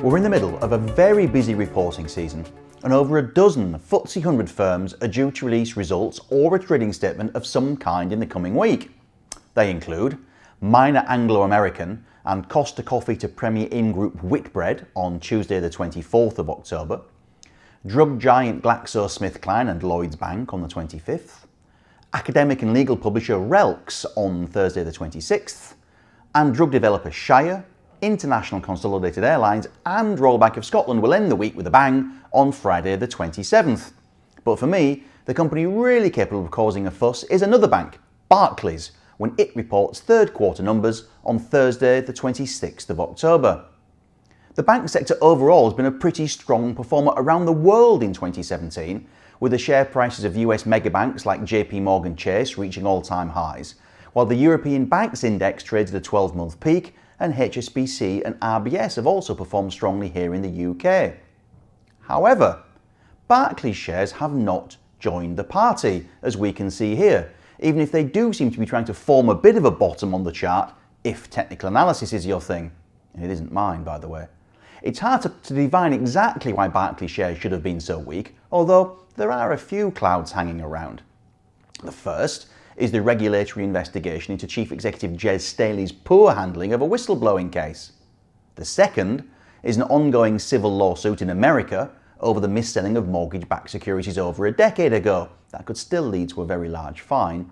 We're in the middle of a very busy reporting season, and over a dozen FTSE 100 firms are due to release results or a trading statement of some kind in the coming week. They include minor Anglo-American and Costa Coffee to Premier Inn Group Whitbread on Tuesday the 24th of October, drug giant GlaxoSmithKline and Lloyds Bank on the 25th, academic and legal publisher Relx on Thursday the 26th, and drug developer Shire, International Consolidated Airlines and Royal Bank of Scotland will end the week with a bang on Friday the 27th. But for me, the company really capable of causing a fuss is another bank, Barclays, when it reports third quarter numbers on Thursday the 26th of October. The bank sector overall has been a pretty strong performer around the world in 2017, with the share prices of US megabanks like JP Chase reaching all-time highs, while the European Banks Index trades at a 12-month peak, and HSBC and RBS have also performed strongly here in the UK. However, Barclays shares have not joined the party, as we can see here, even if they do seem to be trying to form a bit of a bottom on the chart, if technical analysis is your thing. It isn't mine, by the way. It's hard to divine exactly why Barclays shares should have been so weak, although there are a few clouds hanging around. The first is the regulatory investigation into Chief Executive Jez Staley's poor handling of a whistleblowing case. The second is an ongoing civil lawsuit in America over the mis-selling of mortgage-backed securities over a decade ago. That could still lead to a very large fine.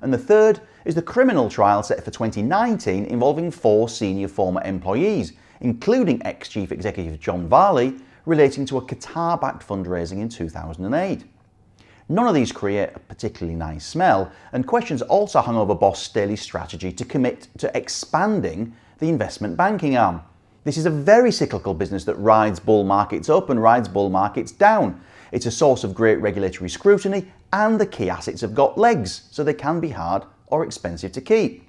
And the third is the criminal trial set for 2019 involving 4 senior former employees, including ex-Chief Executive John Varley, relating to a Qatar-backed fundraising in 2008. None of these create a particularly nice smell, and questions also hung over boss Staley's strategy to commit to expanding the investment banking arm. This is a very cyclical business that rides bull markets up and rides bull markets down. It's a source of great regulatory scrutiny, and the key assets have got legs, so they can be hard or expensive to keep.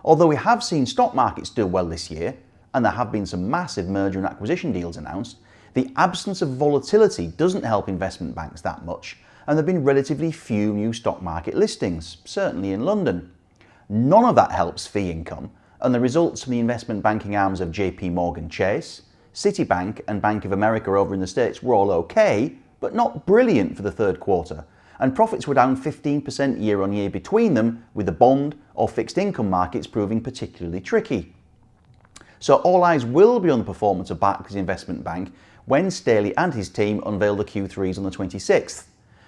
Although we have seen stock markets do well this year, and there have been some massive merger and acquisition deals announced, the absence of volatility doesn't help investment banks that much, and there have been relatively few new stock market listings, certainly in London. None of that helps fee income, and the results from the investment banking arms of JP Chase, Citibank and Bank of America over in the States were all okay, but not brilliant for the third quarter, and profits were down 15% year on year between them, with the bond or fixed income markets proving particularly tricky. So all eyes will be on the performance of Barclays Investment Bank when Staley and his team unveil the Q3s on the 26th.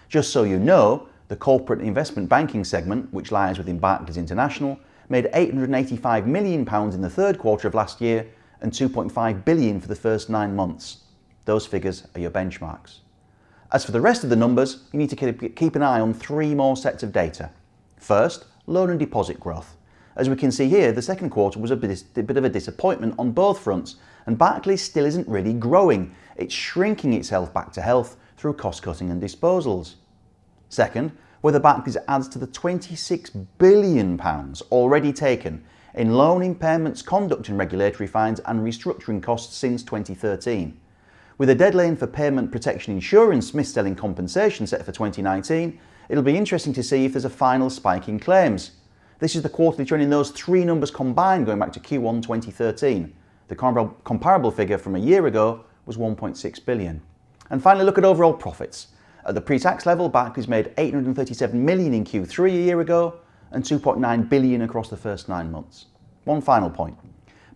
Just so you know, the corporate investment banking segment, which lies within Barclays International, made £885 million in the third quarter of last year and £2.5 billion for the first 9 months. Those figures are your benchmarks. As for the rest of the numbers, you need to keep an eye on 3 more sets of data. First, loan and deposit growth. As we can see here, the second quarter was a bit of a disappointment on both fronts, and Barclays still isn't really growing. It's shrinking itself back to health through cost-cutting and disposals. Second, whether Barclays adds to the £26 billion already taken in loan impairments, conduct and regulatory fines and restructuring costs since 2013. With a deadline for payment protection insurance mis-selling compensation set for 2019, it'll be interesting to see if there's a final spike in claims. This is the quarterly trend in those 3 numbers combined going back to Q1 2013. The comparable figure from a year ago was £1.6 billion. And finally, look at overall profits. At the pre-tax level, Barclays made £837 million in Q3 a year ago and £2.9 billion across the first 9 months. One final point.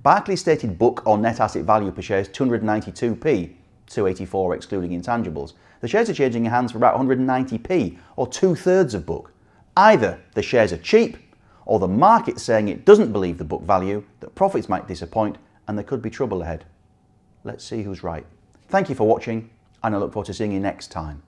Barclays' stated book or net asset value per share is 292p, 284 excluding intangibles. The shares are changing hands for about 190p, or 2/3 of book. Either the shares are cheap, or the market's saying it doesn't believe the book value, that profits might disappoint, and there could be trouble ahead. Let's see who's right. Thank you for watching, and I look forward to seeing you next time.